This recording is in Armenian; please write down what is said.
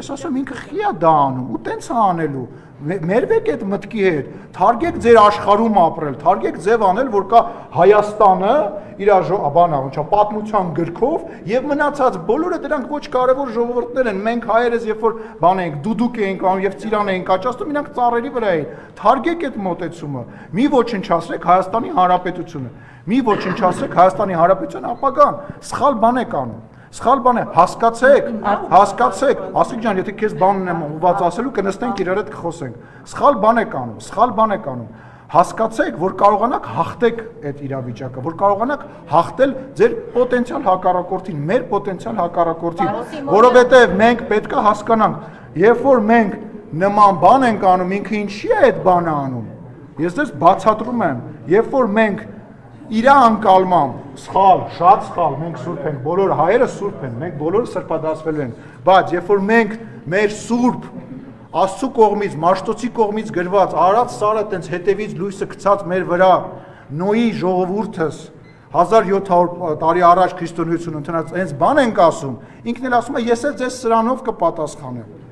ես ասում ինքը խիա դա անում ու տենց է անելու մերվեք այդ մտքի հետ թարգեք ձեր աշխարհում ապրել թարգեք ձև անել որ կա Հայաստանը իր բանա ոնց է պատմության գրքով եւ մնացած բոլորը դրանք ոչ կարեւոր ժողովուրդներ են մենք հայերս երբ որ բան ենք դուդուկ ենք անում եւ ծիրան ենք աճացնում իրանք ծառերի վրա են թարգեք այդ մոտեցումը մի ոչնչացրեք Հայաստանի Հանրապետությունը մի ոչնչացրեք Հայաստանի Հանրապետության ապագան սխալ բան եք անում Սխալ բան է, հասկացեք, Ասիկ ջան, եթե քեզ բանն եմ ուղված ասելու, կնստենք իրար հետ կխոսենք։ Սխալ բան եք անում։ Հասկացեք, որ կարողանաք հաղթեք այդ իրավիճակը, որ կարողանաք հաղթել ձեր պոտենցիալ հակառակորդին, մեր պոտենցիալ հակառակորդին, որովհետև մենք պետք է հասկանանք, երբ որ մենք նման բան ենք անում, ինքը ինչի է այդ բանը անում։ Ես դες բացատրում եմ, երբ որ մենք իր անկալմամբ սխալ, շատ սխալ, մենք սուրբ ենք, բոլոր հայերը սուրբ են, մենք բոլորը սրբադասվել ենք, բայց երբ որ մենք մեր սուրբ Աստծո կողմից, Մաշտոցի կողմից գրված արած սարը տենց հետևից լույսը գցած մեր վրա Նոյի ժողովուրդս 1700 տարի առաջ քրիստոնեություն ընդունած, հենց բան ենք ասում, ինքն էլ ասում է ես էլ ձեզ սրանով կպատասխանեմ